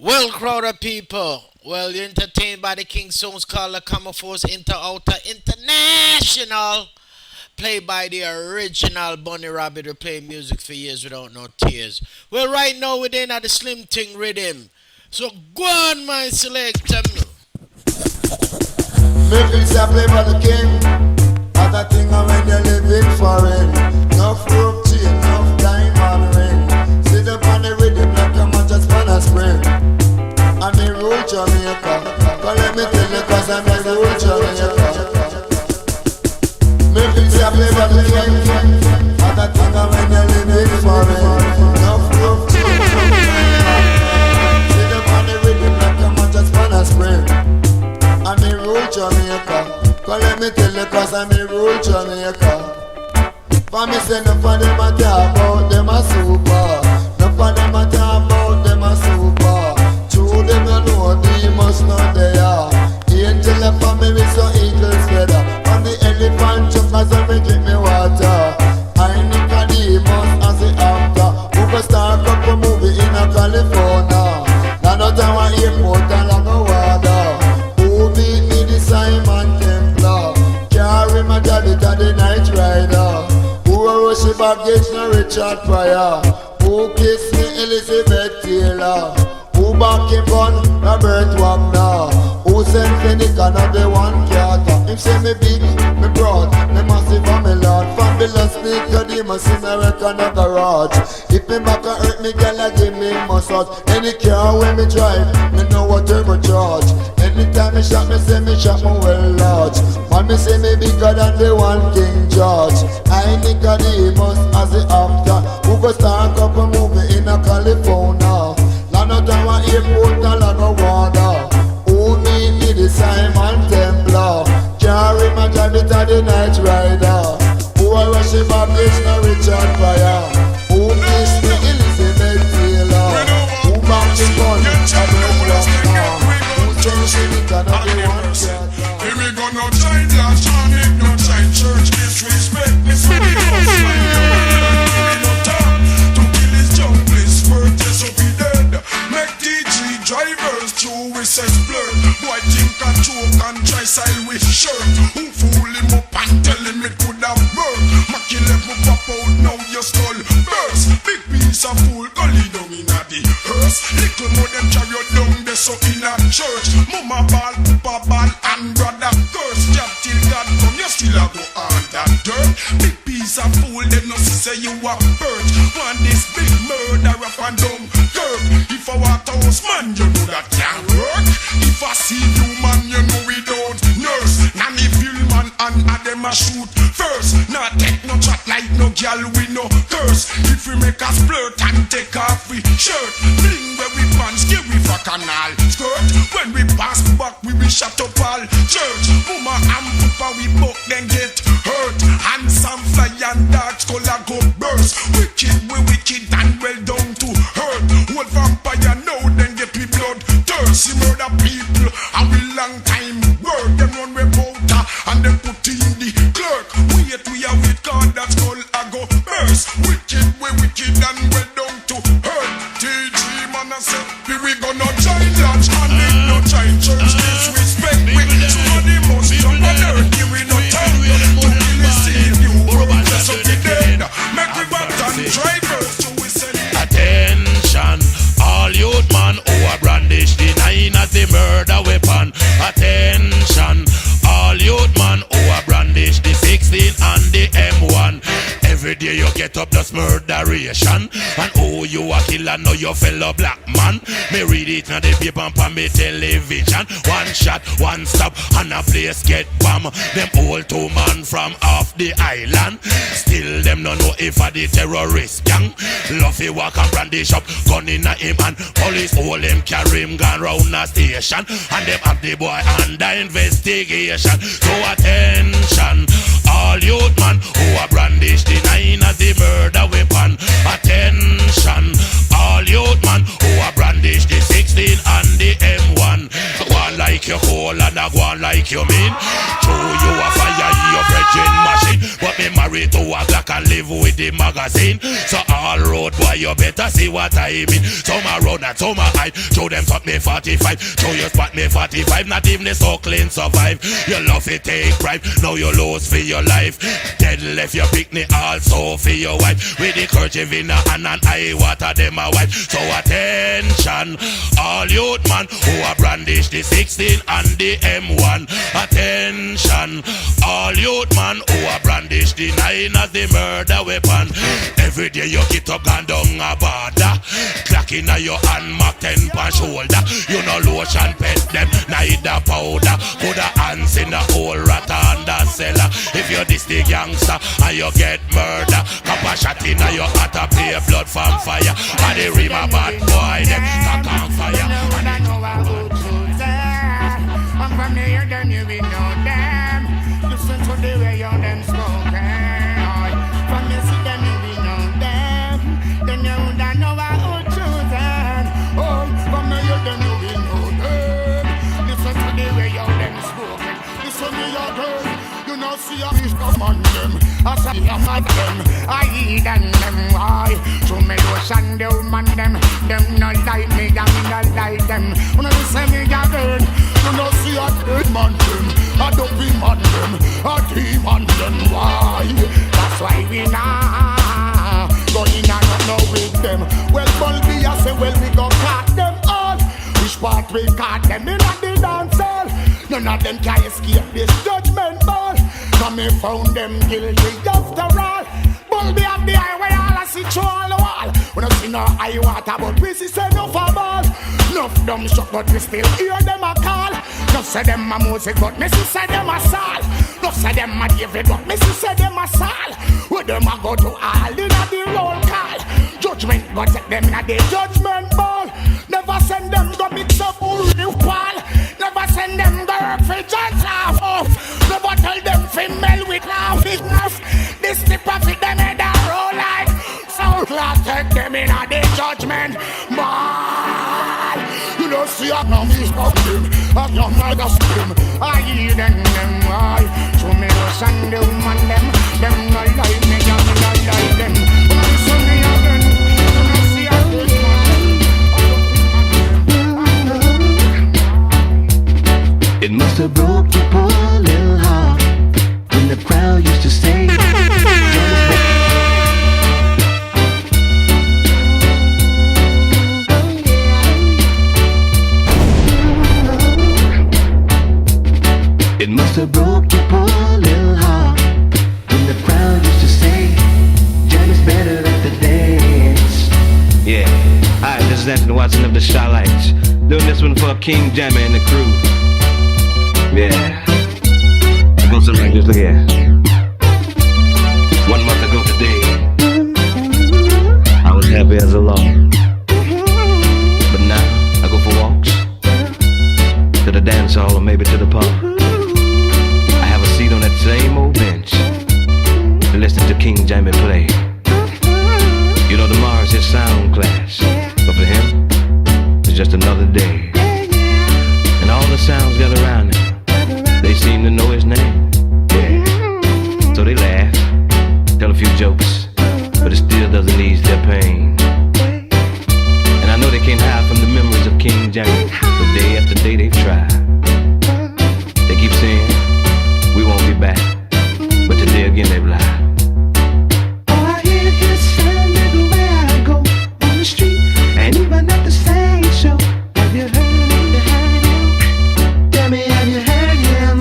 Well, crowd of people. Well, you're entertained by the King songs called the Camouflage Inter Outer International. Played by the original Bunny Rabbit who played music for years without no tears. Well, right now we're in at the Slim Thing Rhythm. So go on, my selector. Memphis a play by the king. Other thing I when you living foreign. Enough rope chain, enough diamond ring. Sit up on the rhythm like a man just pan a spring. I'm in rule Jamaica. But let me tell you cause I'm in rule Jamaica. Memphis a play by the king. Other thing I when you living foreign. Enough rope chain, enough diamond ring. Sit up on the rhythm like a man just pan a spring. I'm in rule Jamaica. Cause let me tell you cause I'm in rule Jamaica. For me say no for them a talk about them a super. No for them a talk about them a super. True them no know demons not there. Angel a family so eagles feather. On the elephant truck as I drink me water. I need a demons as the actor. Who go start up a movie in a California. Now no time I airport and like a water. Simon Templar, carry my daddy to the night rider. Who rush the baggage no Richard Pryor. Who kiss me Elizabeth Taylor. Who back him gun Robert Wagner. Who send Fennick another one Carter. Him say me big, me broad, me massive and me large. Fabulous sneaker, demons in a record a garage. If me back a hurt me, girl a give me massage. Any car when me drive, me know what turbocharge. Anytime me shot me well large. Man me say me bigger than the one King George. I Nicodemus as the actor. Who go start up a movie in a California. Land out of an airport and land of water. Who need me the Simon Templar. Carry my daddy to the night rider. Who a rush the baggage no Richard Pryor. Who miss me Elizabeth Taylor. Who back the gun a Brett Wagner. Here we go, no child last Sonic, no child church, disrespect me, so we don't slide the no time to kill his junglist, word is so be dead. Make DG drivers through with sex blur. Boy think I choke and try style with shirt. Who fool him up and tell him it could have worked. Maki left me pop out, now your skull burst. Big piece of fool, go lead down in a the hearse. Little more them carry you down, they so in a church. Mama ball, papa ball, and brother curse. Job till God come, you still a go on that dirt. Big piece of fool, them no see say you a perch. Want this big murder up and down curb. If I want house man, you know that can't work. If I see you man, you know we don't nurse. Nanny feel man and them a shoot first. Not take no chat like no girl, we no curse. If we make us flirt and take off we shirt, bling where we pants, give we for canal skirt. When we pass back, we will shut up all church. Mama and papa, we both then get hurt. Handsome fly and dark skull a go burst. Wicked, we wicked and well down to hurt. Old vampire now then get me blood thirst. He murder people, and we long time work. Them run with motor and them put in the clerk. Wait, we are with God that skull a go burst. Wicked, we wicked and well down to hurt. TG man I said, we gonna giant large and no child church disrespect we. Somebody must jump on earth, give we no time to kill the seed. You just up the dead. Make we back and drivers to we send. Attention, all youth man who are brandish the 9 as the murder weapon. Attention, all youth man who are brandish the 16 and the M1. Every day you get up just murderation. And oh, you a killer, now your fellow black man. Me read it on the paper and on me television. One shot, one stop, and a place get bomb. Them all 2 man from off the island. Still them no know if a the terrorist gang. Luffy walk and brandish up, gun in a him and police all them carry him gone round a station. And them have the boy under investigation. So attention, all youth man who a brandish the 9 as the murder weapon. Attention, all youth man who a brandish the 16 and the M1. One like you cool and a one like you mean. True, you a fire your bridging machine, but me married to a black and live live with the magazine. So all road boy, you better see what I mean. Some a run and some a hide. Show them fuck me 45. Show you spot me 45. Not even the so clean survive. You love it, take pride. Now you lose for your life. Dead left your picnic also for your wife. With the kerchief in her hand and I water them a wife. So attention, all youth man who a brandish the 16 and the M1. Attention, all youth man who a brandish the 9 as the murder weapon. Every day you get up and down a border. Clock in your hand, mark 10 per shoulder. You know lotion pet them, neither powder. Put a hands in the whole rat under cellar. If you're this the gangster and you get murder, cop a shot in your heart to pay blood from fire. And the rim a bad boy, them cock on fire. And I know I go to them. I'm from here, then you will know them. Listen to the way you them spoken. From you see them, you will know them. Then you would know I go to them. Oh, from here, then you will know them. Listen to the way you them spoken. Listen to your girl. You know, see a fish among them. I say I'm at them. I eat them, why? To me, ocean, the woman, them not like me, I'm not like them. When I say me, a girl, you know, see a dead man, them. A dopey man, them. A demon, them, why? That's why we now going and not with them. Well, Bulby, I say, well, we go cut them all. Which part we cut them in at the dance hall? None of them can escape this judgment ball. Come me found them guilty after all. Bulby have the highway all I see through all the wall. We don't see no high water but we see say no for ball. Enough dumb shot but we still hear them a call. No say them a music but me see say them a soul. No say them a David but me see say them a soul. With them a go to all in a the roll call. Judgment go take them in a the judgment ball. Never send them go mix up with wall. Never send them go work for just laugh off. Never tell them female with laugh enough. This tip of it them in the roll like so class take them in a the judgment ball. You don't see a no me stop them. I don't like a scream. I hear them why. To me ocean the woman them not like me, them not like them. When I see me again, when I see a good man. It must have broke your poor little heart when the crowd used to say it must have broke your poor little heart when the crowd used to say Johnny's better at the dance. Yeah, alright, this is Anthony Watson of the Starlights, doing this one for King Jammer and the crew. Yeah, it goes something like this, look here. 1 month ago today, I was happy as a lark. But now, I go for walks, to the dance hall or maybe to the park. I have a seat on that same old bench, to listen to King Jamie play. You know tomorrow's his sound class, but for him, it's just another day. And all the sounds gather around him. They seem to know his name, yeah. So they laugh, tell a few jokes, but it still doesn't ease their pain. And I know they can't hide from the memories of King James, but day after day they've tried. They keep saying, we won't be back, but today again they've lied. I hear his sound everywhere I go on the street and even at the stage show. Have you heard him? Tell me, have you heard him?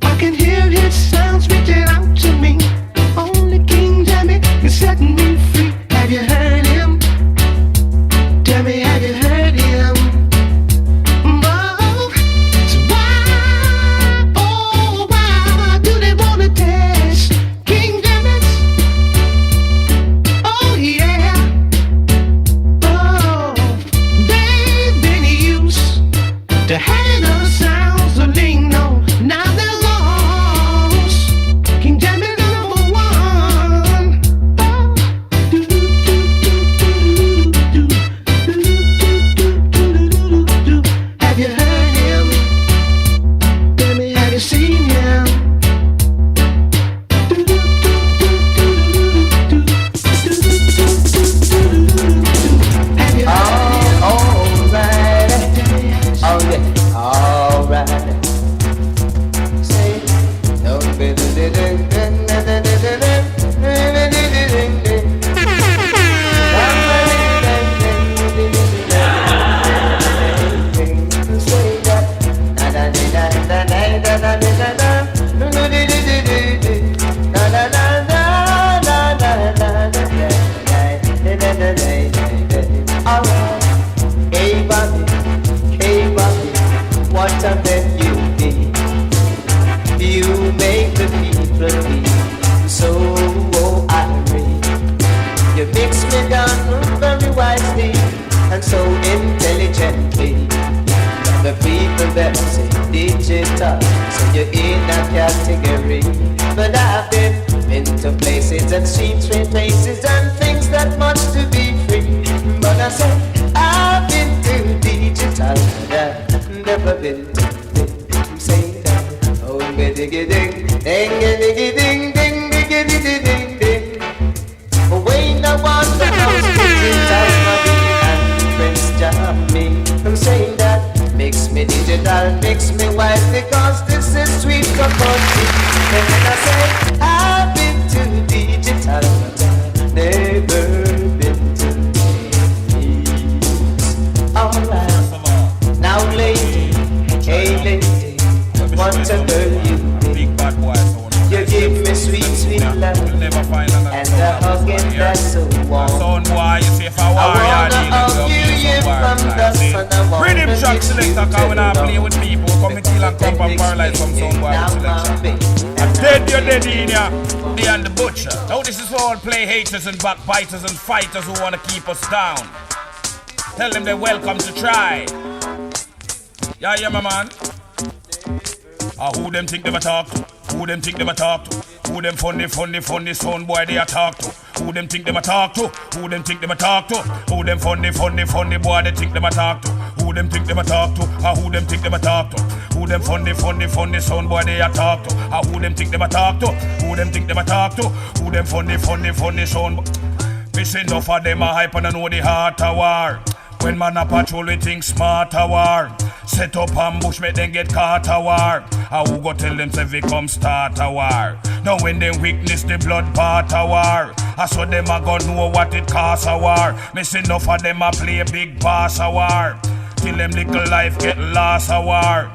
I can hear his sounds reaching out to me. Only King Jamie can set me free. Have you heard him? Tell me, have you heard him? say I've been too digital, never been to say that. Oh, diggy ding, ding, diggy ding, ding, diggy ding, ding. When I was the house, digital, my friends jam me from saying that. Makes me digital, makes me wise, because this is sweet cocoa. And when I say I've been too digital, never been to peace. Alright, now lady, hey lady, what a girl you be. You give me sweet, sweet love, and a hug and that's so warm. I wanna hug you from the sun. I wanna Riddim track selector, cause when I play with people, come and kill and come and paralyze some soundboy selection. Dead, you're dead in ya, me and the butcher. Now this is for all play haters and backbiters and fighters who wanna keep us down. Tell them they're welcome to try. Yeah, my man. Who them think they a talk to? Who them think them a talk to? Who them funny sound boy they a talk to? Who them think them a talk to? Who them think them a talk to? Who them funny boy they think them a talk to? Who them think them a talk to? Who them think them a talk to? Who them funny sound boy they a talk to? Who them think them a talk to? Who them think them a talk to? Who them funny sound boy? Me say enough of them a hype and I know the heart a war. When man a patrol we think smart a war. Set up ambush make them get caught a war. Who go tell them say we come start a war. Now when them witness the blood part a war, I saw them a go know what it cost a war. Me see enough of them a play big pass a war. Till them little life get lost a war.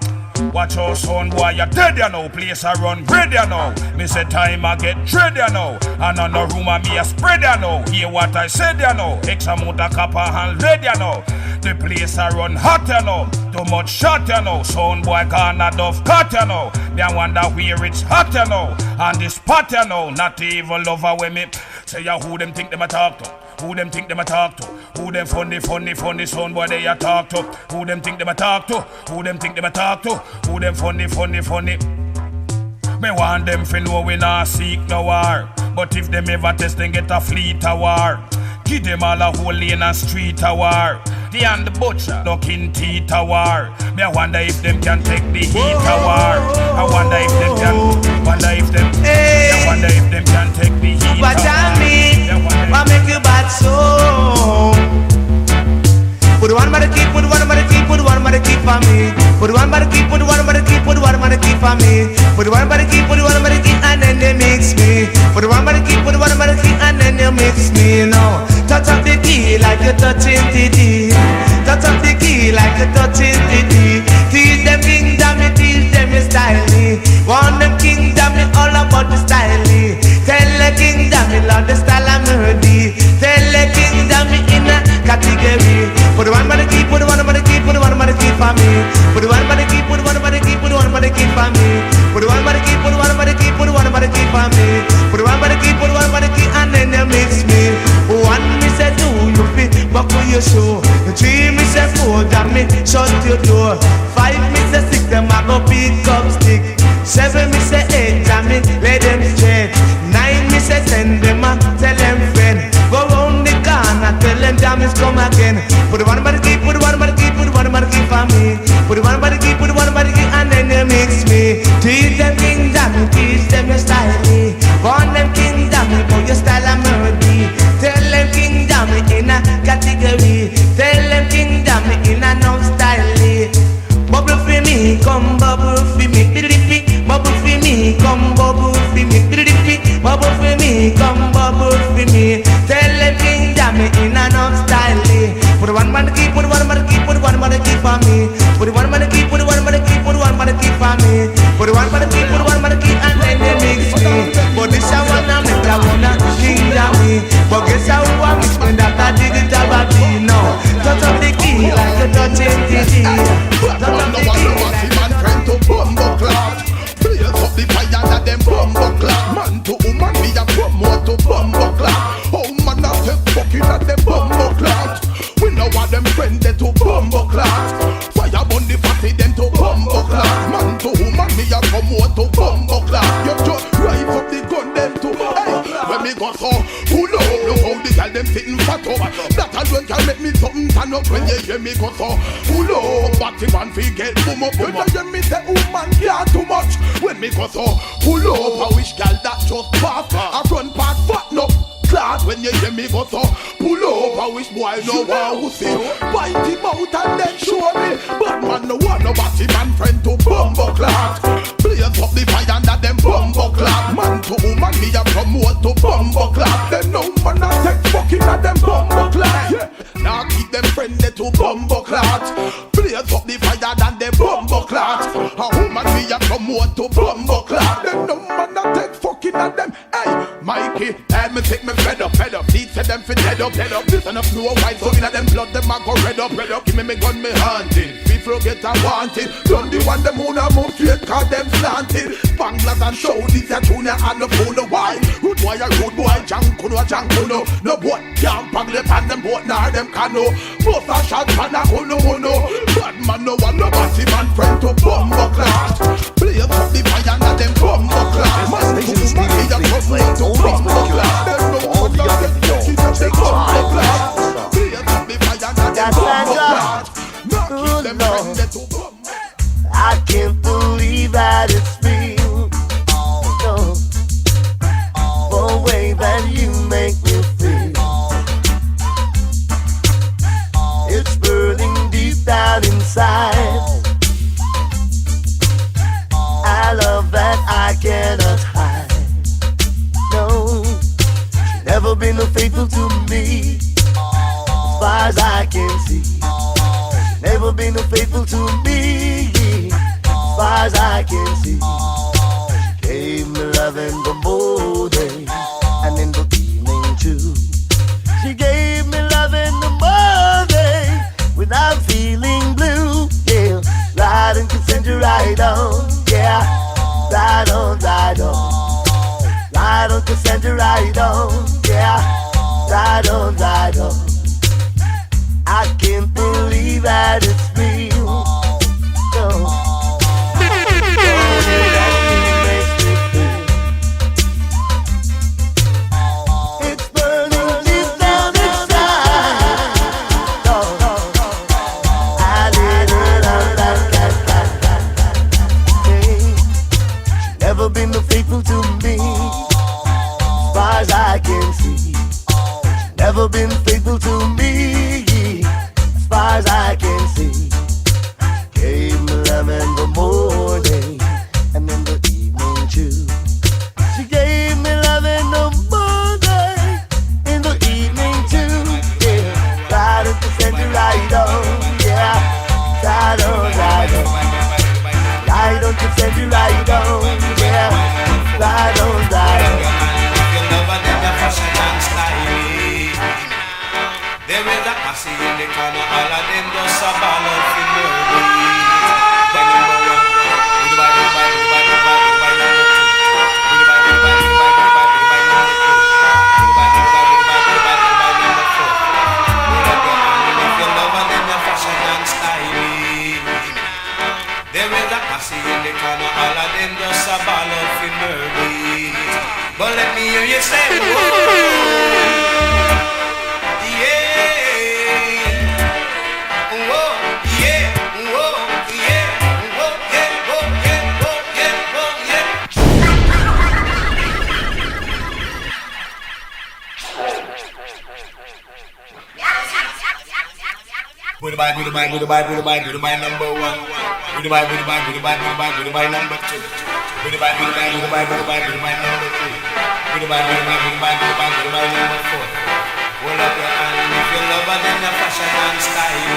Watch out son boy you dead you know. Place a run bread you know. Me say time I get dread you know. And on the room me a spread you know. Hear what I said you know. X amount of copper and lead you know. The place a run hot you know. Too much shot you know. Son boy can't enough cut you know. Me a wonder where it's hot you know. And this spot you know. Not even lover when me say ya who them think them a talk to. Who them think them a talk to? Who them funny son boy they a talk to? Who them think them a talk to? Who them think them a talk to? Who them funny? Me want them fi know we not seek no war. But if them ever test then get a fleet a war. Give them all a whole lane and street a war. They and the butcher knocking teeth a war. Me I wonder if them can take the heat a war. I wonder if them can. Wonder if them. I wonder if them can take the heat a war. What I mean, what make you bad so? Put one by the keep, put one by the keep, put one by the keep for me. Put one by the keep, put one by the keep, put one by the keep for me. Put one by the keep, put one by the keep, and then they mix me. Put one by the keep, put one by the keep, and then they mix me. No, touch up the key like you're touching the D. Touch up the key like you're touching the D. Teach them kingdom, me teach them your style. Want them kingdom, me all about the style. Tell the kingdom, me love the style I'm ready. Tell the kingdom, me in a category. Put one by the keep, put one by the keep, put one by the keep for me. Put one by the keep, put one by the keep, put one by the keep for me. Put one by the keep, put one by the keep, put one by the keep for me. Put one by the keep, put one by the keep, and then they mix me. One me say do you fit, but for your show. Three me say four, damn me shut your door. Five me say six, them I go pick up stick. Seven me say eight, damn me let them straight. Nine me say ten, them I tell them friend. Go round the corner, tell them damn is come again. Put one by the keep, put one by the keep, put one by the keep for me. Put one by the keep, put one by the keep, and then they mix me. Teach them kingdom, teach them your style. Born them kingdom, for your style I'm melody. Tell them kingdom in a category. Tell them kingdom in a no style. Bubble for me, come bubble for me. Bubble for me, come bubble for me. Bubble for me, come bubble for me. Tell them kingdom in a no style. Put one stand up when you hear me go so. Pull up, batty man fi get boom up. When you hear me say woman care too much. When me go so, pull up, I wish gal that just pass. I run past fat no. When you hear me go so, pull up, I wish boy no one who say. Bite him out and then show me. But man no want no batty man friend to bumbo clock. Blaze up the fire under them bumbo clock. Man to woman me a promote to bumbo clock. Them no man a take fucking at them bumbo clock. Yeah. Now keep them friendly to bumbo clock. Blaze up the fire and them bumbo clock. A woman me a promote to bumbo clock. Them no man a take fucking at them. Hey, Mikey, let me take me fed up. Need to them fit head up. Listen up, no white, so in them blood, them a go red up. Give me gun, me hunting. People get a wanted. Don't the one them who move straight, cause them slanted. Banglas and show this a junior and the phone the wine. Good boy, a good boy, jankuno. No boy, can't pangle pan them boat, nor them cano. Both a shot pan a huno. Bad man no one, no bossy man friend to bumbo class. Play up the fire and them bumbo class. Man to man, he a come to bumbo class. Them no one that them fucking up the bumbo class. Play up the fire and them bumbo class. Now keep them friendly to bumbo. I can't believe that it's real. No, the way that you make me feel. It's burning deep down inside. I love that I cannot hide. No, she's never been faithful to me, as far as I can see. She's never been faithful to me, as far as I can see. She gave me love in the morning and in the evening too. She gave me love in the morning when I'm feeling blue. Yeah, ride and can send you right on. Yeah, ride on. Ride on can send you right on. Yeah, ride on. I can't believe that it's real. No. Never been faithful to me, as far as I can see. Never been faithful to me, as far as I can see. Gave me love in the morning and in the evening too. She gave me love in the morning, in the evening too. Yeah, ride on to send you right on. Yeah, ride on. Ride on to send you right on. Yeah, ride on. Your love and your fashion and style. There is a posse in the corner, all of them just a ball of fidelity. By number one, goodbye number two, goodbye number four. If your love and your fashion and style. There is a posse in the corner, all of them just a ball of fidelity. But let me hear you say, whoa. Goodbye number one. Goodbye number two. Goodbye number three. Goodbye number four. Hold up your hand if you love and then your fashion and style.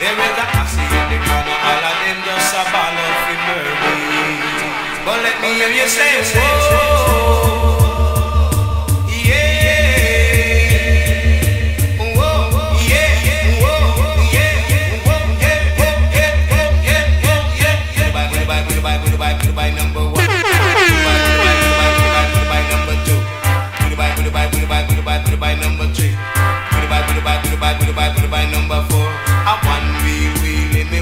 There is a posse in the corner, all of them just a ball of fidelity. But let me hear you say, whoa. Goodbye number one. Goodbye number two. Goodbye number three. Goodbye number four. A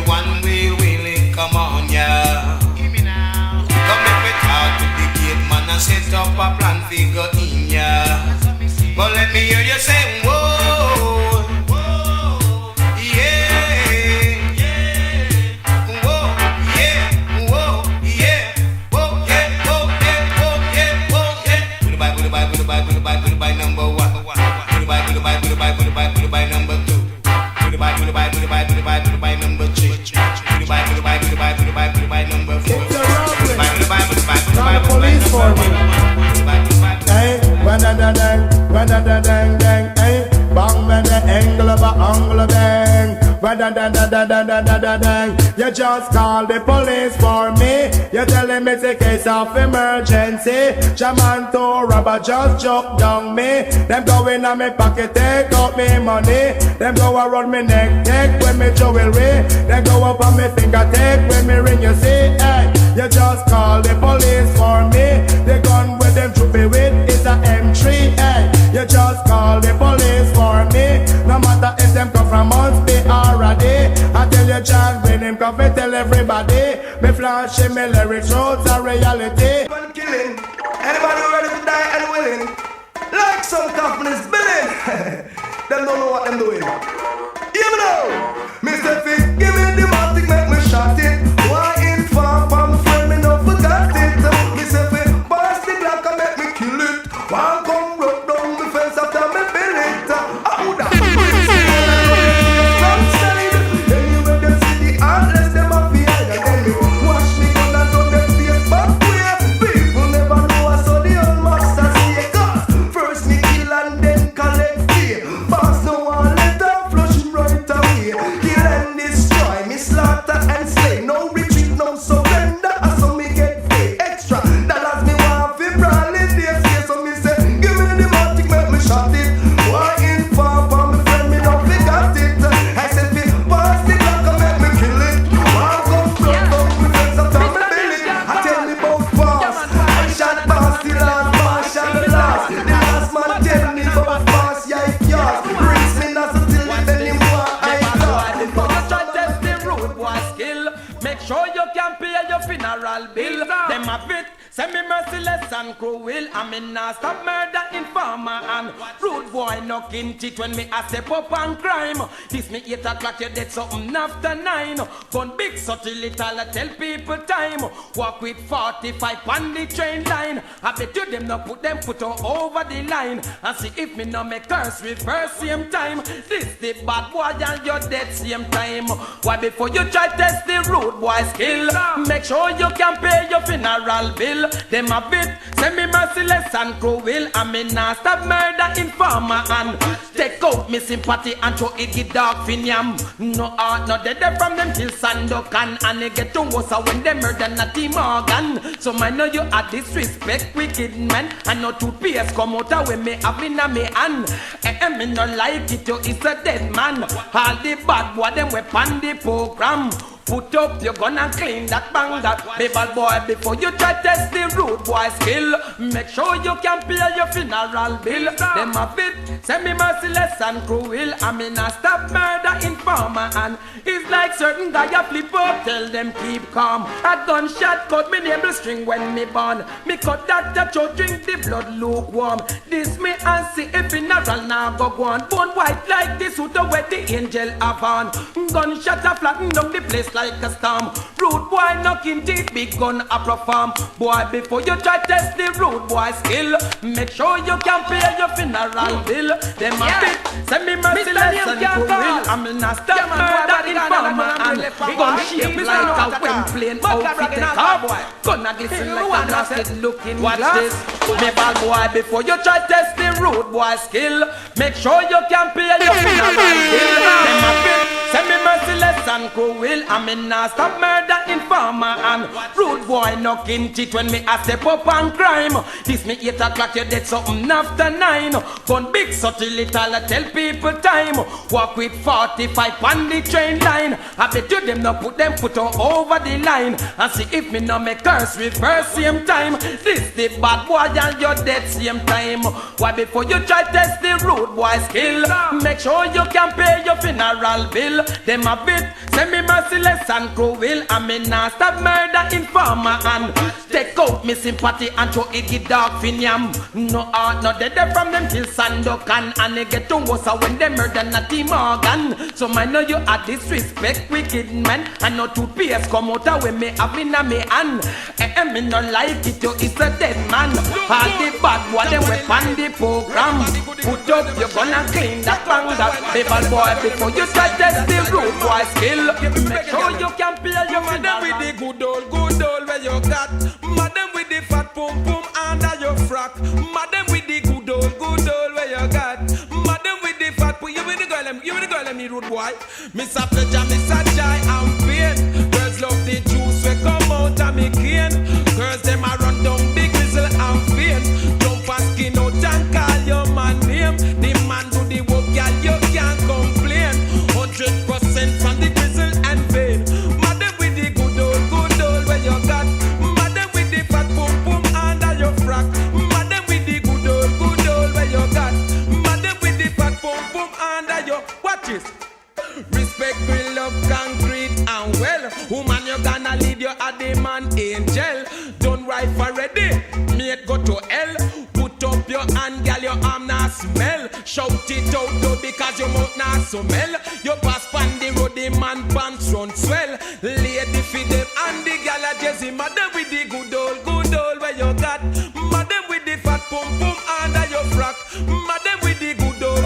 one wheelie, come on, yeah. Come let me talk to the gate man and set up a plan. by number 2. Put it by number 3. Put it by number 4. Put it by number 5. Police for me. Hey, dang, hey, bang, angle, bang. Dang. You just call the police for me. You telling me it's a case of emergency. Shaman to rubber just joke down me. Them go in on me pocket, take out me money. Them go around me neck, take with me jewelry. Them go up on me finger, take with me ring. You see, hey, you just call the police for me. The gun with them troopy with is a M3. Hey, you just call the police for me. No matter if them come from Mount already. I tell you, John, when him come, tell everybody. Me flashing me lyrics, roads are reality. Killing. Anybody ready to die and willing? Like some companies billing. Them don't know what them doing. You know, Mr. Fick, give me the matic, make me shot it. Why in far from friend, me no forgot it. Mr. Fick, pass the Glock and make me kill it. One come rock down the fence after me bill it. I would have. Bill, them a bit, send me merciless and cruel. I mean, now stop murder, informer and rude boy knocking teeth when me a step up and crime. This me 8 o'clock, you dead something after 9. Gun big, subtle little, I tell people time. Walk with 45 on the train line. I bet you them no put them foot over the line. And see if me no make curse reverse same time. This the bad boy and you're dead same time. Why before you try test the rude boy skill, make sure you can pay your funeral bill. Them a bit, send me merciless and cruel. I mean, now stop murder, informer and take out me sympathy and throw it get dog finiam. No heart, no dead from them till Sandokan. And they get to worse when they murder Natty Morgan. So I know you are disrespect wicked man. And no toothpaste come out of when me have in a me hand. Me no like it, you is a dead man. All the bad boy them weapon the program. Put up your gun and clean that bang that. Bad boy, before you try test the rude boy skill, make sure you can pay your funeral bill. Them a bit, send me merciless and cruel. I mean, I stop murder informer and it's like certain guy a flip up, tell them keep calm. A gunshot cut me neighbor string when me born. Me cut that throat, drink the blood lukewarm. This me and see a funeral now go on. Bone white like this with the wet the angel have on. Gunshot a flatten down the place like a storm. Rude boy knocking teeth, big gun a perform. Boy, before you try test the rude boy skill, make sure you can pay your funeral bill. Them a bit, send me merciless and cruel. I'm in a stop murder informer and gun shape like a wind plane outfit the cowboy. Gonna glisten like a basket looking. Watch this, me bad boy, before you try test the rude boy skill, make sure you can pay your funeral bill. Them a bit, send me merciless and cruel. I'm in a stop murder informer and rude boy knocking teeth when me a step up and crime. This me 8 o'clock, you dead something after 9. Gun big, subtle little, I tell people time. Walk with 45 on the train line. I bet you them no put them foot over the line. And see if me no make curse reverse same time. This the bad boy and you're dead same time. Why before you try test the rude boy skill, make sure you can pay your funeral bill. Them a bit, Say me merciless and cruel, I mean not stop murder informer and take out me sympathy and throw it get dark finiam. No heart, no dead from them till Sandokan, and they get to worse when they murder Natty Morgan. So I know you are disrespect wicked man, and no toothpaste come out of when me have in a me hand. Me no like it, you is a dead man. All the bad boy them weapon the program. Put up your gun and clean that bang that paper boy before you try test the road boy skill. Make sure you can play your Madam with the good old where you got. Madam with the fat pum pum under your frock. Madam with the good old where you got. Madam with the fat pum, you with the girl, them need rude boy. Miss a pleasure, miss a joy and pain. Girls love the juice we come out of me cane. Girls them a run down the grizzle and vein. Jump and skin out and call your man name. The man do the work, girl, you can't complain. 100% from the grizzle and vein. Madam with the good old where you got. Madam with the fat pum pum under your frock. Madam with the good old where you got. Madam with the fat pum pum under your watch it. Respect, real love, concrete and well. Woman, you gonna lead you a the man angel. Don't ride for ready, mate go to hell. Put up your hand, girl, your arm not smell. Shout it out though because your mouth not smell. You pass pan the road, the man pants run swell. Lady feed them and the girl a Jesse. Madam with the good old where you got. Madam with the fat pum pum under your frock. Madam with the good old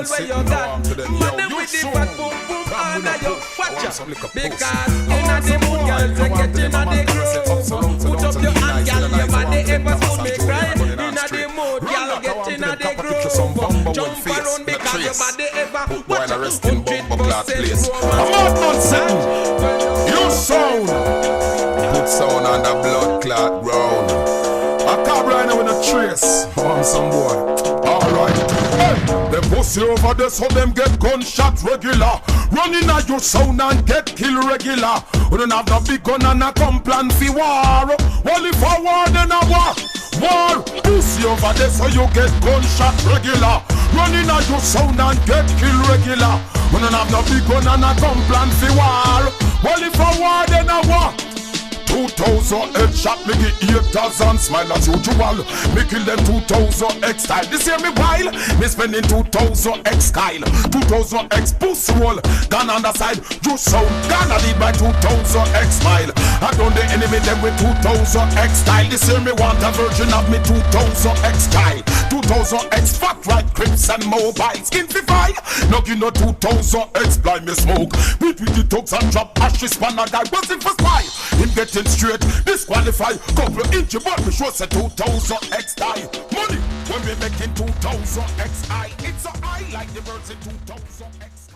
where you got. Madam with the fat pum pum under your watch out. Because in a the mood, girl, take it in a the groove. Put up your hand, girl, your body ever smooth me cry. In a the mood, girl, get in a the groove. Jump around because your body ever watch out. 100% You sound good sound on the blood clot ground. I can't right now with a trace. I'm some boy. Alright. Hey, them pussy over there so them get gunshot regular. Running at your sound and get kill regular. We don't have no big gun and a come plan for war. Only for war then a war. War. Pussy over there so you get gunshot regular. Running at your sound and get kill regular. We don't have no big gun and a come plan for war. Only for war then a war. 2000 headshot, me get 8,000 smile as usual. Me kill them 2000 X style. This year me while me spending 2000 X style. 2000 X pussy roll. Gun on the side, you sound gonna lead by 2000 X smile. I done the enemy them with 2000 X style. This year me want a version of me 2000 X style. 2000 X fat right crips and mobile skin fi fire. No give no 2000 X blind me smoke. Beat with the thugs and drop ashes pan a guy buzzing for spy. Him getting straight, disqualify. Couple inch but me sure say 2000 X die. Money when we making 2000 X I. It's a I like the birds in 2000 X.